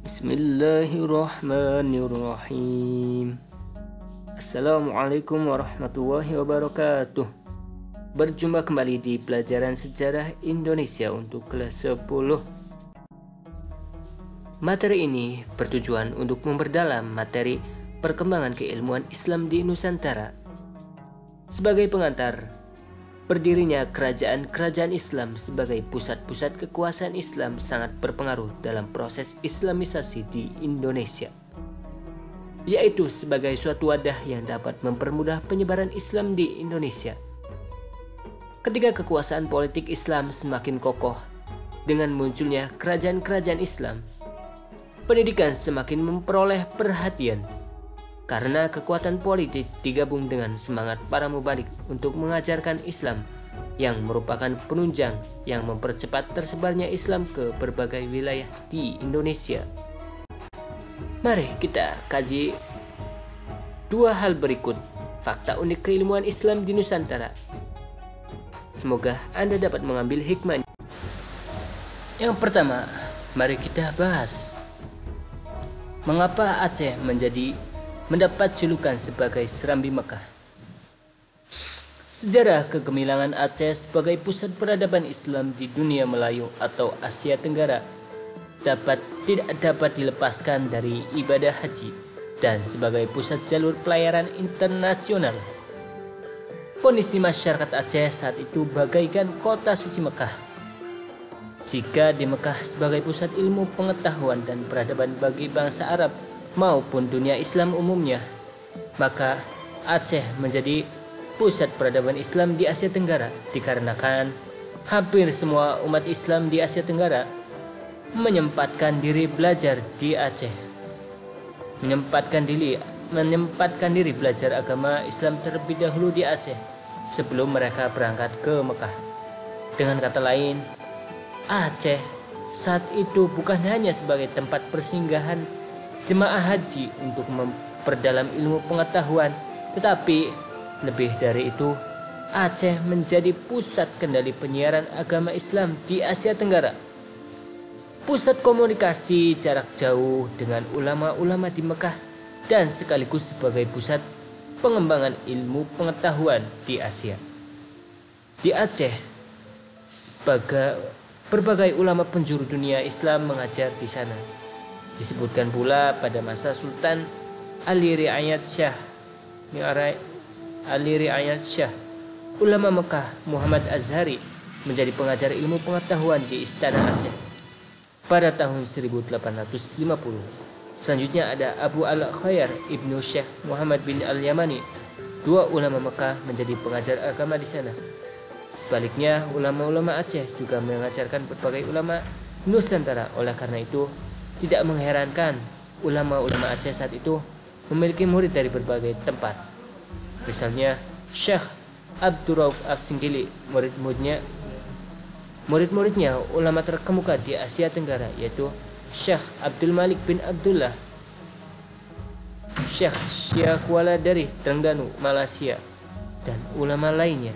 Bismillahirrahmanirrahim. Assalamualaikum warahmatullahi wabarakatuh. Berjumpa kembali di pelajaran sejarah Indonesia untuk kelas 10. Materi ini bertujuan untuk memperdalam materi perkembangan keilmuan Islam di Nusantara. Sebagai pengantar, berdirinya kerajaan-kerajaan Islam sebagai pusat-pusat kekuasaan Islam sangat berpengaruh dalam proses Islamisasi di Indonesia, yaitu sebagai suatu wadah yang dapat mempermudah penyebaran Islam di Indonesia. Ketika kekuasaan politik Islam semakin kokoh dengan munculnya kerajaan-kerajaan Islam, pendidikan semakin memperoleh perhatian. Karena kekuatan politik digabung dengan semangat para mubalik untuk mengajarkan Islam yang merupakan penunjang yang mempercepat tersebarnya Islam ke berbagai wilayah di Indonesia. Mari kita kaji dua hal berikut fakta unik keilmuan Islam di Nusantara. Semoga Anda dapat mengambil hikmahnya. Yang pertama, mari kita bahas mengapa Aceh mendapat julukan sebagai Serambi Mekah. Sejarah kegemilangan Aceh sebagai pusat peradaban Islam di dunia Melayu atau Asia Tenggara tidak dapat dilepaskan dari ibadah haji dan sebagai pusat jalur pelayaran internasional. Kondisi masyarakat Aceh saat itu bagaikan kota suci Mekah. Jika di Mekah sebagai pusat ilmu pengetahuan dan peradaban bagi bangsa Arab maupun dunia Islam umumnya, maka Aceh menjadi pusat peradaban Islam di Asia Tenggara dikarenakan hampir semua umat Islam di Asia Tenggara menyempatkan diri belajar di Aceh. Menyempatkan diri belajar agama Islam terlebih dahulu di Aceh sebelum mereka berangkat ke Mekah. Dengan kata lain, Aceh saat itu bukan hanya sebagai tempat persinggahan jemaah haji untuk memperdalam ilmu pengetahuan, tetapi lebih dari itu, Aceh menjadi pusat kendali penyiaran agama Islam di Asia Tenggara. Pusat komunikasi jarak jauh dengan ulama-ulama di Mekah dan sekaligus sebagai pusat pengembangan ilmu pengetahuan di Asia. Di Aceh, berbagai ulama penjuru dunia Islam mengajar di sana. Disebutkan pula pada masa Sultan Ali Riayat Shah, ulama Mekah Muhammad Azhari menjadi pengajar ilmu pengetahuan di Istana Aceh pada tahun 1850. Selanjutnya ada Abu al-Khair Ibnu Syekh Muhammad bin al-Yamani, dua ulama Mekah menjadi pengajar agama di sana. Sebaliknya, ulama-ulama Aceh juga mengajarkan berbagai ulama Nusantara. Oleh karena itu, tidak mengherankan ulama-ulama Aceh saat itu memiliki murid dari berbagai tempat. Misalnya Syekh Abdurrauf As-Singkili, murid-muridnya ulama terkemuka di Asia Tenggara, yaitu Syekh Abdul Malik bin Abdullah, Syekh Syakwala dari Terengganu, Malaysia, dan ulama lainnya.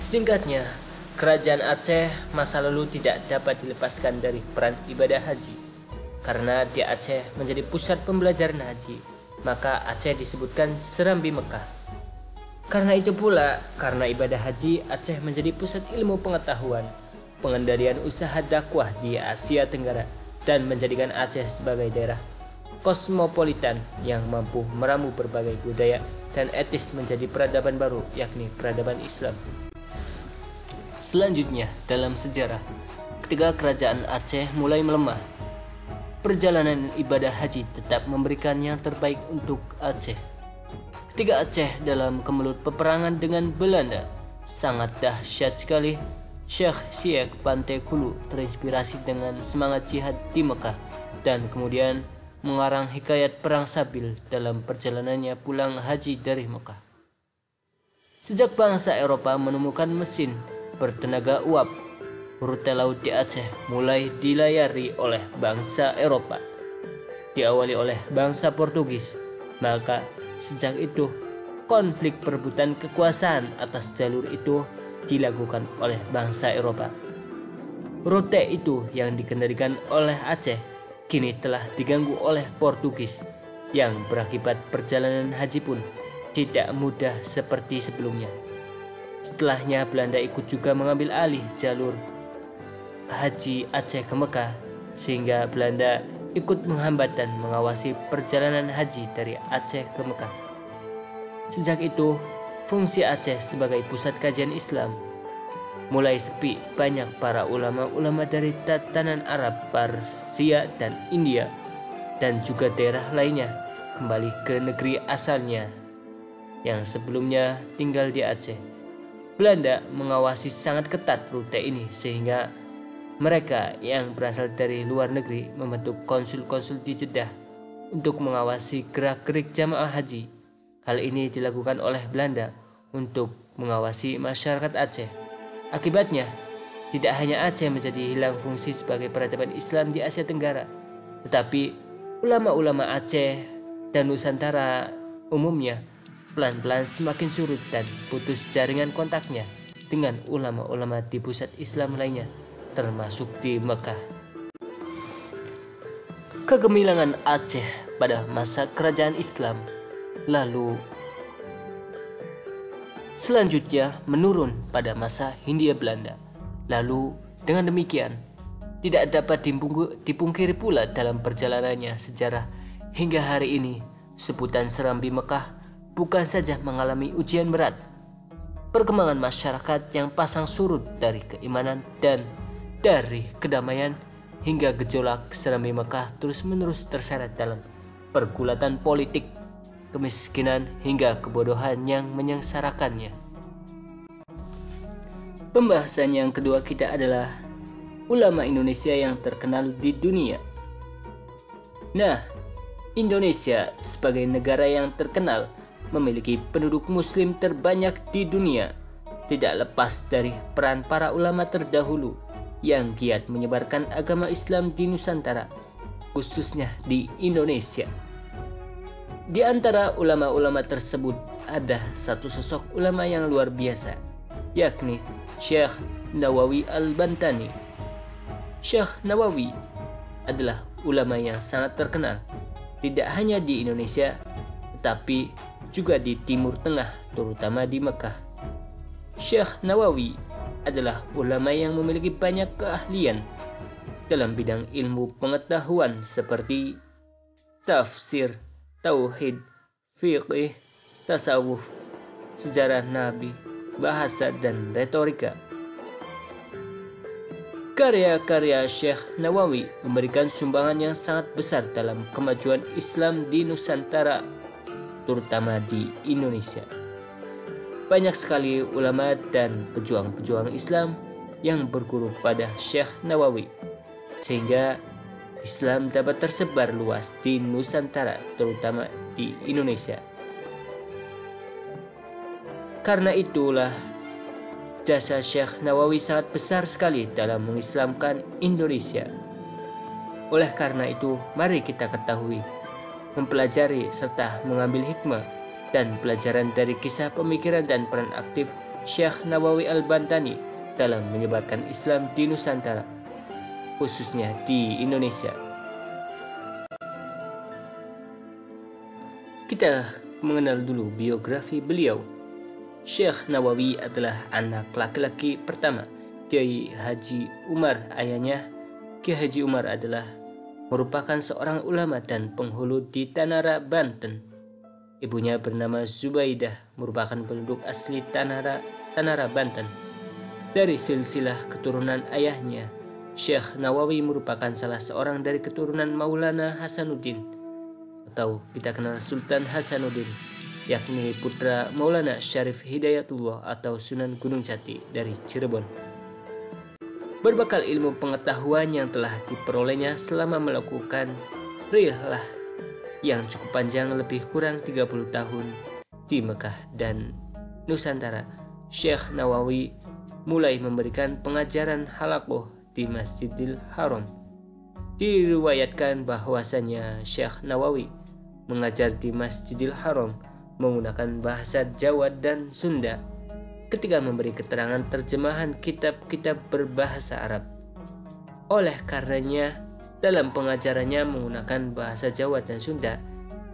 Singkatnya, Kerajaan Aceh masa lalu tidak dapat dilepaskan dari peran ibadah haji. Karena di Aceh menjadi pusat pembelajaran haji, maka Aceh disebutkan Serambi Mekah. Karena itu pula, karena ibadah haji, Aceh menjadi pusat ilmu pengetahuan, pengendalian usaha dakwah di Asia Tenggara, dan menjadikan Aceh sebagai daerah kosmopolitan yang mampu meramu berbagai budaya dan etis menjadi peradaban baru, yakni peradaban Islam. Selanjutnya, dalam sejarah, ketika kerajaan Aceh mulai melemah, perjalanan ibadah haji tetap memberikan yang terbaik untuk Aceh. Ketika Aceh dalam kemelut peperangan dengan Belanda sangat dahsyat sekali, Syekh Siek Bante Kulu terinspirasi dengan semangat jihad di Mekah dan kemudian mengarang hikayat perang Sabil dalam perjalanannya pulang haji dari Mekah. Sejak bangsa Eropa menemukan mesin bertenaga uap, rute laut di Aceh mulai dilayari oleh bangsa Eropa, diawali oleh bangsa Portugis. Maka sejak itu konflik perebutan kekuasaan atas jalur itu dilakukan oleh bangsa Eropa. Rute itu yang dikendalikan oleh Aceh kini telah diganggu oleh Portugis, yang berakibat perjalanan haji pun tidak mudah seperti sebelumnya. Setelahnya Belanda ikut juga mengambil alih jalur haji Aceh ke Mekah, sehingga Belanda ikut menghambat dan mengawasi perjalanan haji dari Aceh ke Mekah. Sejak itu, fungsi Aceh sebagai pusat kajian Islam mulai sepi. Banyak para ulama-ulama dari tatanan Arab, Persia, dan India, dan juga daerah lainnya kembali ke negeri asalnya yang sebelumnya tinggal di Aceh. Belanda mengawasi sangat ketat rute ini, sehingga mereka yang berasal dari luar negeri membentuk konsul-konsul di Jeddah untuk mengawasi gerak-gerik jamaah haji. Hal ini dilakukan oleh Belanda untuk mengawasi masyarakat Aceh. Akibatnya, tidak hanya Aceh menjadi hilang fungsi sebagai peradaban Islam di Asia Tenggara, tetapi ulama-ulama Aceh dan Nusantara umumnya pelan-pelan semakin surut dan putus jaringan kontaknya dengan ulama-ulama di pusat Islam lainnya, termasuk di Mekah. Kegemilangan Aceh pada masa kerajaan Islam lalu selanjutnya menurun pada masa Hindia Belanda. Lalu dengan demikian tidak dapat dipungkiri pula dalam perjalanannya sejarah hingga hari ini, sebutan Serambi Mekah bukan saja mengalami ujian berat. Perkembangan masyarakat yang pasang surut dari keimanan dan dari kedamaian hingga gejolak Serambi Mekah terus-menerus terseret dalam pergulatan politik, kemiskinan, hingga kebodohan yang menyengsarakannya. Pembahasan yang kedua kita adalah ulama Indonesia yang terkenal di dunia. Nah, Indonesia sebagai negara yang terkenal memiliki penduduk muslim terbanyak di dunia, tidak lepas dari peran para ulama terdahulu yang giat menyebarkan agama Islam di Nusantara, khususnya di Indonesia. Di antara ulama-ulama tersebut ada satu sosok ulama yang luar biasa, yakni Syekh Nawawi Al-Bantani. Syekh Nawawi adalah ulama yang sangat terkenal, tidak hanya di Indonesia, tetapi juga di Timur Tengah, terutama di Mekah. Syekh Nawawi adalah ulama yang memiliki banyak keahlian dalam bidang ilmu pengetahuan seperti tafsir, tauhid, fiqih, tasawuf, sejarah Nabi, bahasa, dan retorika. Karya-karya Syekh Nawawi memberikan sumbangan yang sangat besar dalam kemajuan Islam di Nusantara, terutama di Indonesia. Banyak sekali ulama dan pejuang-pejuang Islam yang berguru pada Syekh Nawawi, sehingga Islam dapat tersebar luas di Nusantara, terutama di Indonesia. Karena itulah jasa Syekh Nawawi sangat besar sekali dalam mengislamkan Indonesia. Oleh karena itu, mari kita ketahui, mempelajari serta mengambil hikmah dan pelajaran dari kisah pemikiran dan peran aktif Syekh Nawawi Al-Bantani dalam menyebarkan Islam di Nusantara, khususnya di Indonesia. Kita mengenal dulu biografi beliau. Syekh Nawawi adalah anak laki-laki pertama Kiai Haji Umar. Ayahnya, Kiai Haji Umar, adalah merupakan seorang ulama dan penghulu di Tanara, Banten. Ibunya bernama Zubaidah, merupakan penduduk asli Tanara, Banten. Dari silsilah keturunan ayahnya, Syekh Nawawi merupakan salah seorang dari keturunan Maulana Hasanuddin, atau kita kenal Sultan Hasanuddin, yakni putra Maulana Syarif Hidayatullah atau Sunan Gunung Jati dari Cirebon. Berbekal ilmu pengetahuan yang telah diperolehnya selama melakukan rihlah yang cukup panjang, lebih kurang 30 tahun di Mekah dan Nusantara, Syekh Nawawi mulai memberikan pengajaran halaqah di Masjidil Haram. Diriwayatkan bahwasanya Syekh Nawawi mengajar di Masjidil Haram menggunakan bahasa Jawa dan Sunda ketika memberi keterangan terjemahan kitab-kitab berbahasa Arab. Oleh karenanya, dalam pengajarannya menggunakan bahasa Jawa dan Sunda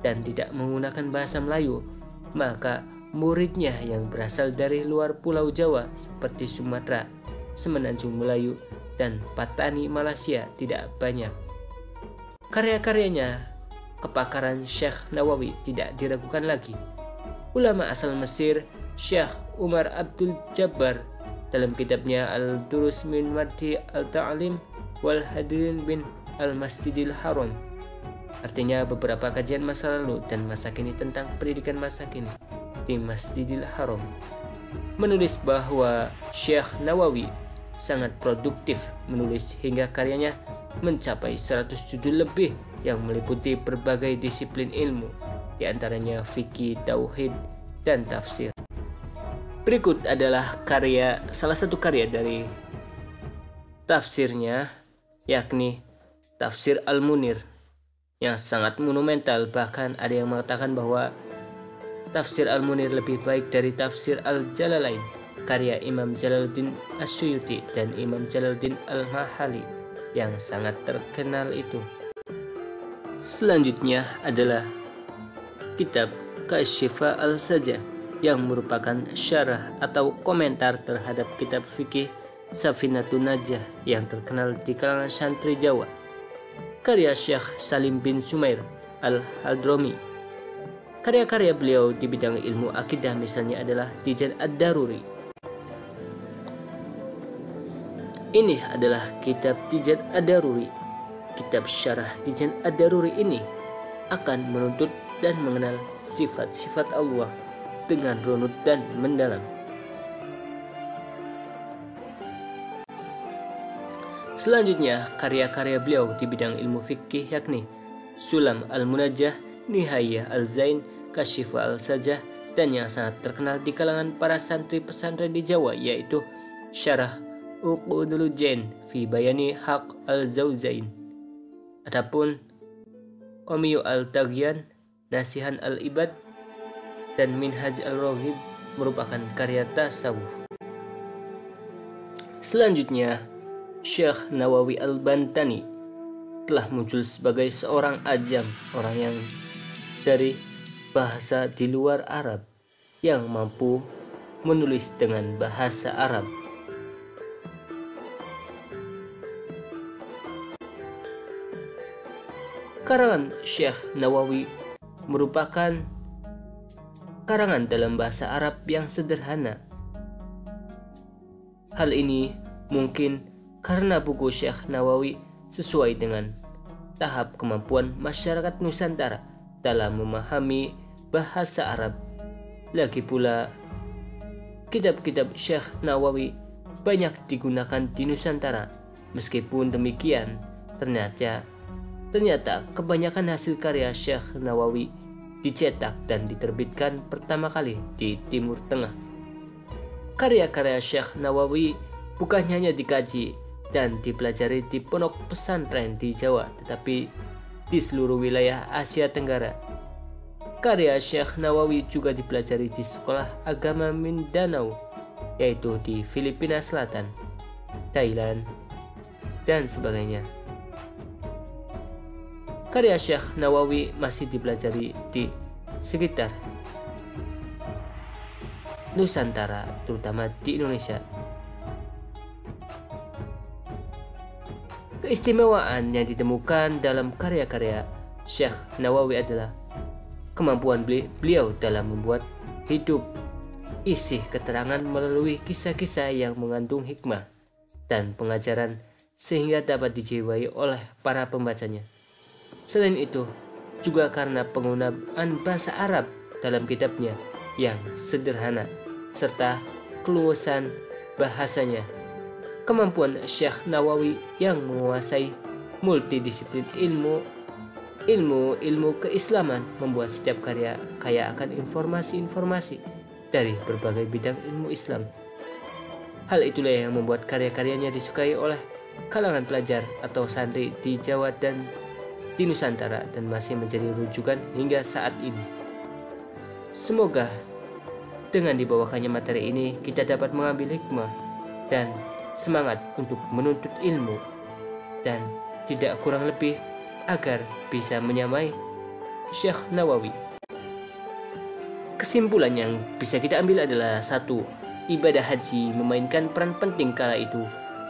dan tidak menggunakan bahasa Melayu, maka muridnya yang berasal dari luar Pulau Jawa seperti Sumatera, Semenanjung Melayu, dan Patani Malaysia tidak banyak. Karya-karyanya, kepakaran Syekh Nawawi tidak diragukan lagi. Ulama asal Mesir, Syekh Umar Abdul Jabbar, dalam kitabnya Al-Durus min Madhi Al-Ta'lim wal Hadirin bin Al-Masjidil Haram, artinya beberapa kajian masa lalu dan masa kini tentang pendidikan masa kini di Masjidil Haram, menulis bahwa Syekh Nawawi sangat produktif menulis hingga karyanya mencapai 100 judul lebih yang meliputi berbagai disiplin ilmu, diantaranya fikih, tauhid, dan tafsir. Berikut adalah salah satu karya dari tafsirnya, yakni Tafsir Al-Munir, yang sangat monumental. Bahkan ada yang mengatakan bahwa Tafsir Al-Munir lebih baik dari Tafsir Al-Jalalain, karya Imam Jalaluddin Asyuyuti dan Imam Jalaluddin Al-Mahali yang sangat terkenal itu. Selanjutnya adalah kitab Kasyifa Al-Sajah, yang merupakan syarah atau komentar terhadap kitab fikih Safinatun Najah yang terkenal di kalangan santri Jawa, karya Syekh Salim bin Sumair Al-Hadromi. Karya-karya beliau di bidang ilmu akidah misalnya adalah Tijan Ad-Daruri. Ini adalah kitab Tijan Ad-Daruri. Kitab syarah Tijan Ad-Daruri ini akan menuntut dan mengenal sifat-sifat Allah dengan runut dan mendalam. Selanjutnya, karya-karya beliau di bidang ilmu fikih yakni Sulam Al-Munajjah, Nihayah Al-Zain, Kasyifa Al-Sajah, dan yang sangat terkenal di kalangan para santri pesantren di Jawa yaitu Syarah Uqudul Jain fi Bayani Haq Al-Zawzain. Adapun Omiyu Al-Taghyan, Nasihan Al-Ibad, dan Minhaj Al-Raghib merupakan karya tasawuf. Selanjutnya, Syekh Nawawi Al-Bantani telah muncul sebagai seorang ajam, orang yang dari bahasa di luar Arab yang mampu menulis dengan bahasa Arab. Karangan Syekh Nawawi merupakan karangan dalam bahasa Arab yang sederhana. Hal ini mungkin karena buku Syekh Nawawi sesuai dengan tahap kemampuan masyarakat Nusantara dalam memahami bahasa Arab. Lagi pula, kitab-kitab Syekh Nawawi banyak digunakan di Nusantara. Meskipun demikian, ternyata kebanyakan hasil karya Syekh Nawawi dicetak dan diterbitkan pertama kali di Timur Tengah. Karya-karya Syekh Nawawi bukan hanya dikaji dan dipelajari di pondok pesantren di Jawa, tetapi di seluruh wilayah Asia Tenggara. Karya Syekh Nawawi juga dipelajari di sekolah agama Mindanao, yaitu di Filipina Selatan, Thailand, dan sebagainya. Karya Syekh Nawawi masih dipelajari di sekitar Nusantara, terutama di Indonesia. Keistimewaan yang ditemukan dalam karya-karya Syekh Nawawi adalah kemampuan beliau dalam membuat hidup isi keterangan melalui kisah-kisah yang mengandung hikmah dan pengajaran sehingga dapat dijiwai oleh para pembacanya. Selain itu, juga karena penggunaan bahasa Arab dalam kitabnya yang sederhana serta keluasan bahasanya, kemampuan Syekh Nawawi yang menguasai multidisiplin ilmu keislaman membuat setiap karya kaya akan informasi-informasi dari berbagai bidang ilmu Islam. Hal itulah yang membuat karya-karyanya disukai oleh kalangan pelajar atau santri di Jawa dan di Nusantara dan masih menjadi rujukan hingga saat ini. Semoga dengan dibawakannya materi ini kita dapat mengambil hikmah dan semangat untuk menuntut ilmu dan tidak kurang lebih agar bisa menyamai Syekh Nawawi. Kesimpulan yang bisa kita ambil adalah satu, ibadah haji memainkan peran penting kala itu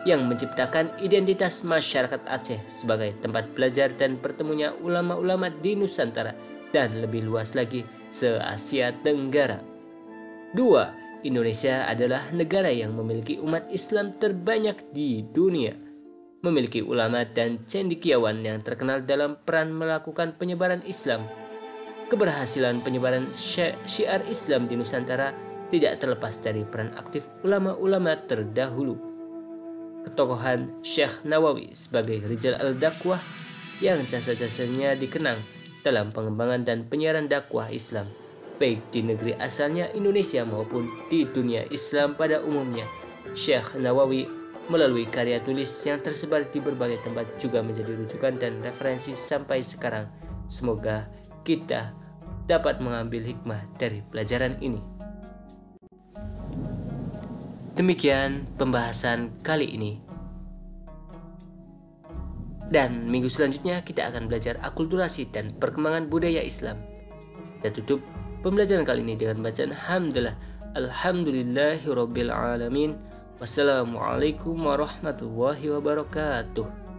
yang menciptakan identitas masyarakat Aceh sebagai tempat belajar dan bertemunya ulama-ulama di Nusantara dan lebih luas lagi se-Asia Tenggara. 2. Indonesia adalah negara yang memiliki umat Islam terbanyak di dunia, memiliki ulama dan cendekiawan yang terkenal dalam peran melakukan penyebaran Islam. Keberhasilan penyebaran syiar Islam di Nusantara tidak terlepas dari peran aktif ulama-ulama terdahulu. Ketokohan Syekh Nawawi sebagai Rijal al-Dakwah yang jasa-jasanya dikenang dalam pengembangan dan penyiaran dakwah Islam, baik di negeri asalnya Indonesia maupun di dunia Islam pada umumnya. Syekh Nawawi melalui karya tulis yang tersebar di berbagai tempat juga menjadi rujukan dan referensi sampai sekarang. Semoga kita dapat mengambil hikmah dari pelajaran ini. Demikian pembahasan kali ini. Dan minggu selanjutnya kita akan belajar akulturasi dan perkembangan budaya Islam. Kita tutup pembelajaran kali ini dengan bacaan hamdalah. Alhamdulillahirabbil alamin. Wassalamualaikum warahmatullahi wabarakatuh.